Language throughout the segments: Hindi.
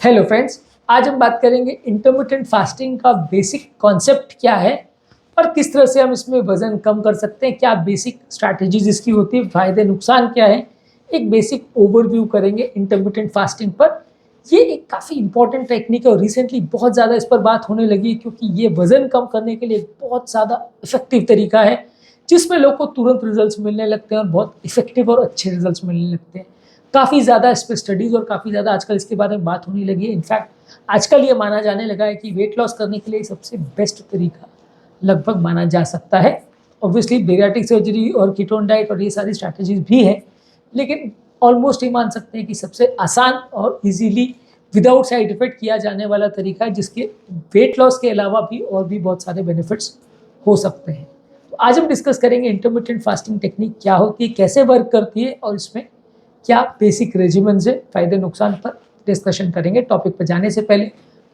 हेलो फ्रेंड्स, आज हम बात करेंगे इंटरमिटेंट फास्टिंग का बेसिक कॉन्सेप्ट क्या है और किस तरह से हम इसमें वजन कम कर सकते हैं, क्या बेसिक स्ट्रैटेजीज इसकी होती है, फायदे नुकसान क्या है। एक बेसिक ओवरव्यू करेंगे इंटरमिटेंट फास्टिंग पर। ये एक काफ़ी इंपॉर्टेंट टेक्निक है और रिसेंटली बहुत ज़्यादा इस पर बात होने लगी है क्योंकि ये वजन कम करने के लिए एक बहुत ज़्यादा इफेक्टिव तरीका है जिसमें लोग को तुरंत रिजल्ट्स मिलने लगते हैं और बहुत इफेक्टिव और अच्छे रिजल्ट्स मिलने लगते हैं। काफ़ी ज़्यादा इस पर स्टडीज़ और काफ़ी ज़्यादा आजकल इसके बारे में बात होने लगी है। इनफैक्ट आजकल ये माना जाने लगा है कि वेट लॉस करने के लिए सबसे बेस्ट तरीका लगभग माना जा सकता है। ऑब्वियसली बेरियाट्रिक सर्जरी और कीटोन डाइट और ये सारी स्ट्रैटेजीज भी हैं, लेकिन ऑलमोस्ट ये मान सकते हैं कि सबसे आसान और इजीली विदाउट साइड इफेक्ट किया जाने वाला तरीका है जिसके वेट लॉस के अलावा भी और भी बहुत सारे बेनिफिट्स हो सकते हैं। तो आज हम डिस्कस करेंगे इंटरमिटेंट फास्टिंग टेक्निक क्या होती है, कैसे वर्क करती है और इसमें क्या बेसिक रेजिमेंट से फायदे नुकसान पर डिस्कशन करेंगे। टॉपिक पर जाने से पहले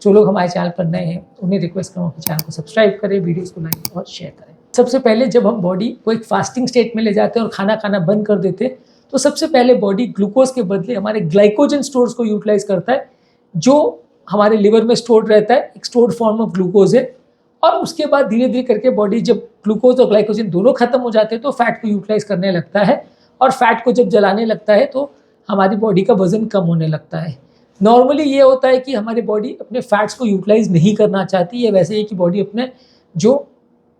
जो लोग हमारे चैनल पर नए हैं उन्हें रिक्वेस्ट करूँगा कि चैनल को सब्सक्राइब करें, वीडियोस को लाइक और शेयर करें। सबसे पहले जब हम बॉडी को एक फास्टिंग स्टेट में ले जाते हैं और खाना खाना बंद कर देते हैं तो सबसे पहले बॉडी ग्लूकोज के बदले हमारे ग्लाइकोजन स्टोर्स को यूटिलाइज करता है जो हमारे लिवर में स्टोर्ड रहता है, एक स्टोर्ड फॉर्म ऑफ ग्लूकोज है। और उसके बाद धीरे धीरे करके बॉडी जब ग्लूकोज और ग्लाइकोजन दोनों खत्म हो जाते हैं तो फैट को यूटिलाइज करने लगता है और फैट को जब जलाने लगता है तो हमारी बॉडी का वजन कम होने लगता है। नॉर्मली ये होता है कि हमारी बॉडी अपने फैट्स को यूटिलाइज नहीं करना चाहती है, वैसे ही कि बॉडी अपने जो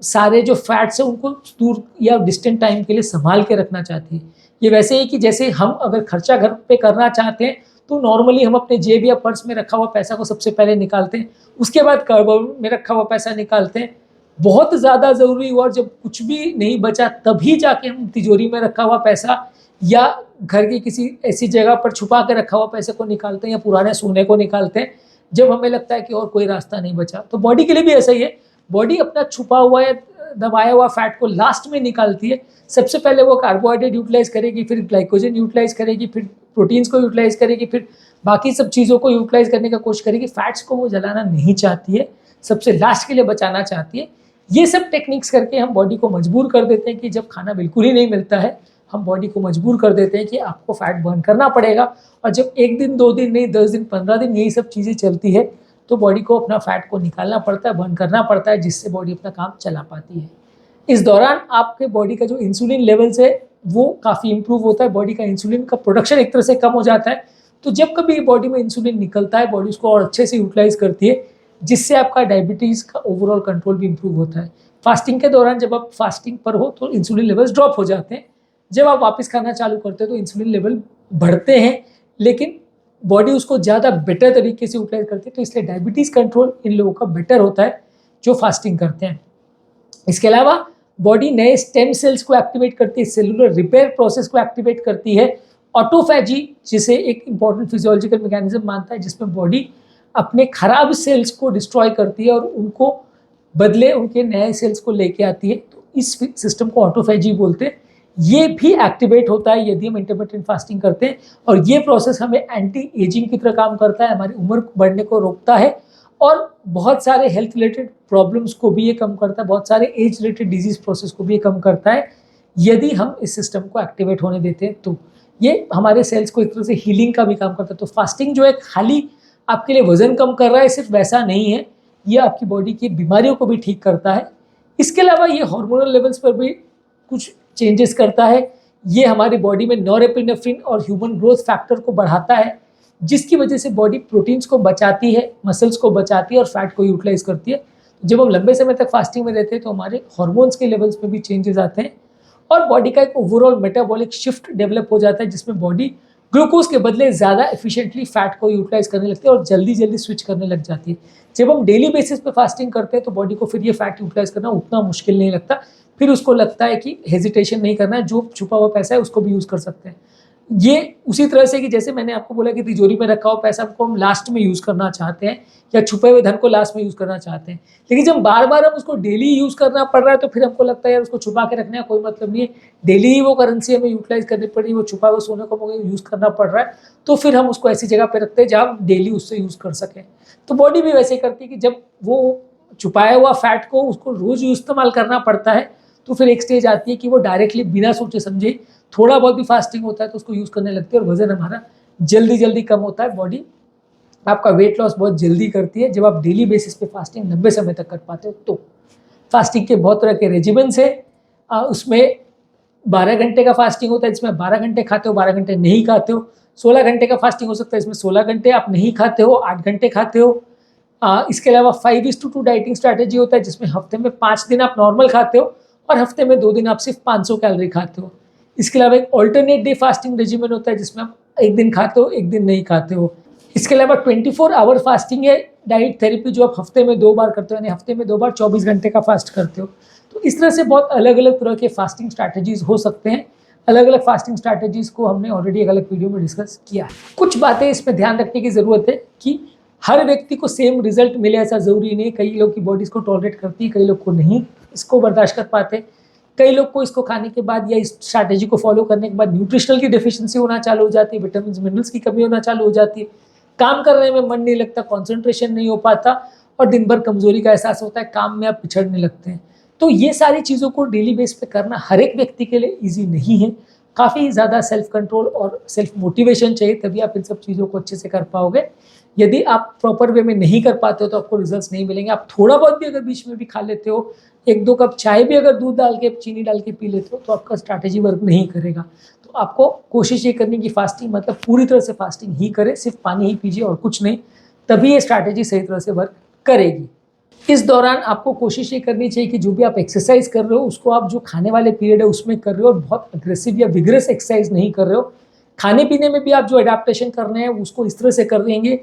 सारे जो फैट्स हैं उनको दूर या डिस्टेंट टाइम के लिए संभाल के रखना चाहती है। ये वैसे ही कि जैसे हम अगर खर्चा घर पे करना चाहते हैं तो नॉर्मली हम अपने जेब या पर्स में रखा हुआ पैसा को सबसे पहले निकालते हैं, उसके बाद कार्बन में रखा हुआ पैसा निकालते हैं। बहुत ज़्यादा ज़रूरी हुआ और जब कुछ भी नहीं बचा तभी जाके हम तिजोरी में रखा हुआ पैसा या घर की किसी ऐसी जगह पर छुपा के रखा हुआ पैसे को निकालते हैं या पुराने सोने को निकालते हैं जब हमें लगता है कि और कोई रास्ता नहीं बचा। तो बॉडी के लिए भी ऐसा ही है, बॉडी अपना छुपा हुआ या दबाया हुआ फैट को लास्ट में निकालती है। सबसे पहले वो कार्बोहाइड्रेट यूटिलाइज करेगी, फिर ग्लाइकोजन यूटिलाइज करेगी, फिर प्रोटीन्स को यूटिलाइज करेगी, फिर बाकी सब चीज़ों को यूटिलाइज करने का कोशिश करेगी। फैट्स को वो जलाना नहीं चाहती है, सबसे लास्ट के लिए बचाना चाहती है। ये सब टेक्निक्स करके हम बॉडी को मजबूर कर देते हैं कि जब खाना बिल्कुल ही नहीं मिलता है हम बॉडी को मजबूर कर देते हैं कि आपको फैट बर्न करना पड़ेगा। और जब 1 दिन 2 दिन नहीं 10 दिन 15 दिन यही सब चीज़ें चलती है तो बॉडी को अपना फैट को निकालना पड़ता है, बर्न करना पड़ता है, जिससे बॉडी अपना काम चला पाती है। इस दौरान आपके बॉडी का जो इंसुलिन लेवल्स है वो काफ़ी इंप्रूव होता है, बॉडी का इंसुलिन का प्रोडक्शन एक तरह से कम हो जाता है। तो जब कभी बॉडी में इंसुलिन निकलता है बॉडी उसको और अच्छे से यूटिलाइज करती है, जिससे आपका डायबिटीज़ का ओवरऑल कंट्रोल भी इंप्रूव होता है। फास्टिंग के दौरान जब आप फास्टिंग पर हो तो इंसुलिन लेवल्स ड्रॉप हो जाते हैं, जब आप वापस खाना चालू करते हो तो इंसुलिन लेवल बढ़ते हैं, लेकिन बॉडी उसको ज़्यादा बेटर तरीके से यूटिलाइज करती है। तो इसलिए डायबिटीज़ कंट्रोल इन लोगों का बेटर होता है जो फास्टिंग करते हैं। इसके अलावा बॉडी नए स्टेम सेल्स को एक्टिवेट करती है, सेलुलर रिपेयर प्रोसेस को एक्टिवेट करती है। ऑटोफैजी जिसे एक इंपॉर्टेंट फिजियोलॉजिकल मैकेनिज्म मानता है जिसमें बॉडी अपने खराब सेल्स को डिस्ट्रॉय करती है और उनको बदले उनके नए सेल्स को लेके आती है। तो इस सिस्टम को ऑटोफैजी बोलते हैं। ये भी एक्टिवेट होता है यदि हम इंटरमिटेंट फास्टिंग करते हैं और ये प्रोसेस हमें एंटी एजिंग की तरह काम करता है, हमारी उम्र बढ़ने को रोकता है और बहुत सारे हेल्थ रिलेटेड प्रॉब्लम्स को भी ये कम करता है, बहुत सारे एज रिलेटेड डिजीज प्रोसेस को भी ये कम करता है यदि हम इस सिस्टम को एक्टिवेट होने देते हैं। तो ये हमारे सेल्स को एक तरह से हीलिंग का भी काम करता है। तो फास्टिंग जो है खाली आपके लिए वजन कम कर रहा है सिर्फ वैसा नहीं है, ये आपकी बॉडी की बीमारियों को भी ठीक करता है। इसके अलावा ये हार्मोनल लेवल्स पर भी कुछ चेंजेस करता है। ये हमारी बॉडी में नॉरएपिनेफ्रिन और ह्यूमन ग्रोथ फैक्टर को बढ़ाता है, जिसकी वजह से बॉडी प्रोटीन्स को बचाती है, मसल्स को बचाती है और फैट को यूटिलाइज करती है। जब हम लंबे समय तक फास्टिंग में रहते हैं तो हमारे हार्मोन्स के लेवल्स में भी चेंजेस आते हैं और बॉडी का एक ओवरऑल मेटाबॉलिक शिफ्ट डेवलप हो जाता है जिसमें बॉडी ग्लूकोज के बदले ज़्यादा एफिशिएंटली फैट को यूटिलाइज करने लगती है और जल्दी जल्दी स्विच करने लग जाती है। जब हम डेली बेसिस पे फास्टिंग करते हैं तो बॉडी को फिर ये फैट यूटिलाइज करना उतना मुश्किल नहीं लगता, फिर उसको लगता है कि हेजिटेशन नहीं करना है, जो छुपा हुआ पैसा है उसको भी यूज़ कर सकते हैं। ये उसी तरह से कि जैसे मैंने आपको बोला कि तिजोरी में रखा हुआ पैसा को हम लास्ट में यूज़ करना चाहते हैं या छुपे हुए धन को लास्ट में यूज़ करना चाहते हैं, लेकिन जब बार बार हम उसको डेली यूज़ करना पड़ रहा है तो फिर हमको लगता है यार उसको छुपा के रखने का कोई मतलब नहीं है, डेली ही वो करेंसी हमें यूटिलाइज करनी पड़ रही है, वो छुपा हुए सोने को हमें यूज़ करना पड़ रहा है, तो फिर हम उसको ऐसी जगह पर रखते हैं जहाँ हम डेली उससे यूज़ कर सकें। तो बॉडी भी वैसे करती है कि जब वो छुपाया हुआ फैट को उसको रोज़ इस्तेमाल करना पड़ता है तो फिर एक स्टेज आती है कि वो डायरेक्टली बिना सोचे समझे थोड़ा बहुत भी फास्टिंग होता है तो उसको यूज़ करने लगती है और वजन हमारा जल्दी जल्दी कम होता है, बॉडी आपका वेट लॉस बहुत जल्दी करती है जब आप डेली बेसिस पे फास्टिंग लंबे समय तक कर पाते हो। तो फास्टिंग के बहुत तरह के रेजिमेंट्स है, उसमें 12 घंटे का फास्टिंग होता है जिसमें 12 घंटे खाते हो, 12 घंटे नहीं खाते हो। 16 घंटे का फास्टिंग हो सकता है इसमें 16 घंटे आप नहीं खाते हो, 8 घंटे खाते हो। इसके अलावा 5:2 डाइटिंग स्ट्रैटेजी होता है जिसमें हफ्ते में 5 दिन आप नॉर्मल खाते हो और हफ्ते में 2 दिन आप सिर्फ 500 कैलोरी खाते हो। इसके अलावा एक ऑल्टरनेट डे फास्टिंग रेजिमेंट होता है जिसमें आप एक दिन खाते हो, एक दिन नहीं खाते हो। इसके अलावा 24 आवर फास्टिंग है, डाइट थेरेपी, जो आप हफ्ते में 2 बार करते हो, यानी हफ्ते में 2 बार 24 घंटे का फास्ट करते हो। तो इस तरह से बहुत अलग अलग तरह के फास्टिंग स्ट्रैटेजीज हो सकते हैं। अलग अलग फास्टिंग स्ट्रैटेजीज को हमने ऑलरेडी एक अलग वीडियो में डिस्कस किया है। कुछ बातें इसमें ध्यान रखने की ज़रूरत है कि हर व्यक्ति को सेम रिजल्ट मिले ऐसा ज़रूरी नहीं। कई लोग की बॉडी इसको टॉलरेट करती है, कई लोग को नहीं इसको बर्दाश्त कर पाते। कई लोग को इसको खाने के बाद या इस स्ट्रैटेजी को फॉलो करने के बाद न्यूट्रिशनल की डेफिशिएंसी होना चालू हो जाती है, विटामिन मिनरल्स की कमी होना चालू हो जाती है, काम करने में मन नहीं लगता, कॉन्सेंट्रेशन नहीं हो पाता और दिन भर कमजोरी का एहसास होता है, काम में आप पिछड़ने लगते हैं। तो ये सारी चीज़ों को डेली बेस पे करना हर एक व्यक्ति के लिए ईजी नहीं है। काफ़ी ज़्यादा सेल्फ कंट्रोल और सेल्फ मोटिवेशन चाहिए, तभी आप इन सब चीज़ों को अच्छे से कर पाओगे। यदि आप प्रॉपर वे में नहीं कर पाते हो तो आपको रिजल्ट्स नहीं मिलेंगे। आप थोड़ा बहुत भी अगर बीच में भी खा लेते हो, 1-2 कप चाय भी अगर दूध डाल के चीनी डाल के पी लेते हो, तो आपका स्ट्रैटेजी वर्क नहीं करेगा। तो आपको कोशिश ये करनी कि फास्टिंग मतलब पूरी तरह से फास्टिंग ही करें, सिर्फ पानी ही पीजिए और कुछ नहीं, तभी ये स्ट्रैटेजी सही तरह से वर्क करेगी। इस दौरान आपको कोशिश ये करनी चाहिए कि जो भी आप एक्सरसाइज कर रहे हो उसको आप जो खाने वाले पीरियड है उसमें कर रहे हो और बहुत अग्रेसिव या विग्रस एक्सरसाइज नहीं कर रहे हो। खाने पीने में भी आप जो अडेप्टेशन कर रहे हैं उसको इस तरह से कर देंगे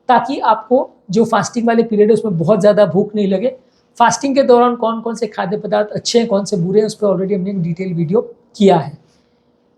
ताकि आपको जो फास्टिंग वाले पीरियड है उसमें बहुत ज़्यादा भूख नहीं लगे। फास्टिंग के दौरान कौन कौन से खाद्य पदार्थ अच्छे हैं, कौन से बुरे हैं, उस पर ऑलरेडी हमने एक डिटेल वीडियो किया है।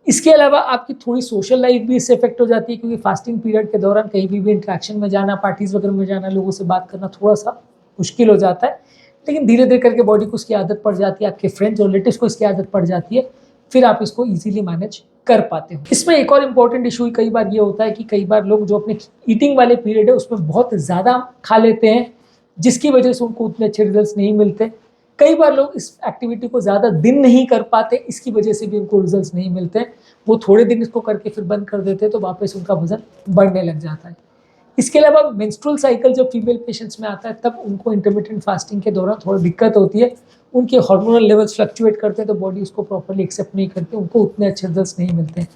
इसके अलावा आपकी थोड़ी सोशल लाइफ भी इससे इफेक्ट हो जाती है, क्योंकि फास्टिंग पीरियड के दौरान कहीं भी इंटरेक्शन में जाना, पार्टीज वगैरह में जाना, लोगों से बात करना थोड़ा सा मुश्किल हो जाता है। लेकिन धीरे धीरे करके बॉडी को उसकी आदत पड़ जाती है, आपके फ्रेंड्स और रिलेटिव्स को इसकी आदत पड़ जाती है, फिर आप इसको इजीली मैनेज कर पाते हो। इसमें एक और इम्पॉर्टेंट इशू कई बार ये होता है कि कई बार लोग जो अपने ईटिंग वाले पीरियड है उसमें बहुत ज़्यादा खा लेते हैं, जिसकी वजह से उनको उतने अच्छे रिजल्ट्स नहीं मिलते। कई बार लोग इस एक्टिविटी को ज़्यादा दिन नहीं कर पाते, इसकी वजह से भी उनको रिजल्ट्स नहीं मिलते। वो थोड़े दिन इसको करके फिर बंद कर देते हैं, तो वापस उनका वजन बढ़ने लग जाता है। इसके अलावा मेंस्ट्रुअल साइकिल जब फीमेल पेशेंट्स में आता है तब उनको इंटरमिटेंट फास्टिंग के दौरान थोड़ा दिक्कत होती है। उनके हार्मोनल लेवल्स फ्लक्चुएट करते हैं तो बॉडी उसको प्रॉपर्ली एक्सेप्ट नहीं करती, उनको उतने अच्छे रिजल्ट्स नहीं मिलते हैं।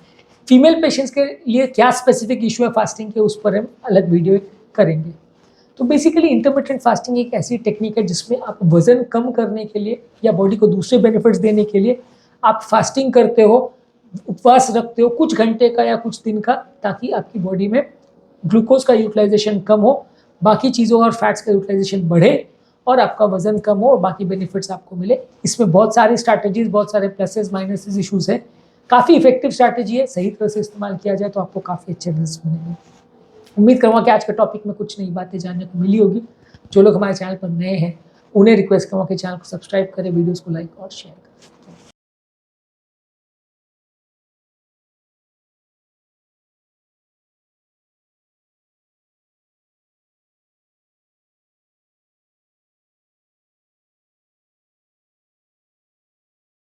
फीमेल पेशेंट्स के लिए क्या स्पेसिफिक इशू है फास्टिंग के, उस पर हम अलग वीडियो करेंगे। तो बेसिकली इंटरमिटेंट फास्टिंग एक ऐसी टेक्निक है जिसमें आप वजन कम करने के लिए या बॉडी को दूसरे बेनिफिट्स देने के लिए आप फास्टिंग करते हो, उपवास रखते हो कुछ घंटे का या कुछ दिन का, ताकि आपकी बॉडी में ग्लूकोज का यूटिलाइजेशन कम हो, बाकी चीज़ों और फैट्स का यूटिलाइजेशन बढ़े और आपका वजन कम हो और बाकी बेनिफिट्स आपको मिले। इसमें बहुत सारी स्ट्रैटेजीज, बहुत सारे प्लसेस माइनसेस इशूज़ हैं। काफ़ी इफेक्टिव स्ट्रैटेजी है, सही तरह से इस्तेमाल किया जाए तो आपको काफ़ी अच्छे रिजल्ट्स मिलेंगे। उम्मीद करूँगा कि आज के टॉपिक में कुछ नई बातें जानने को मिली होगी। जो लोग हमारे चैनल पर नए हैं उन्हें रिक्वेस्ट करूँगा कि चैनल को सब्सक्राइब करें, वीडियोज़ को लाइक और शेयर करें।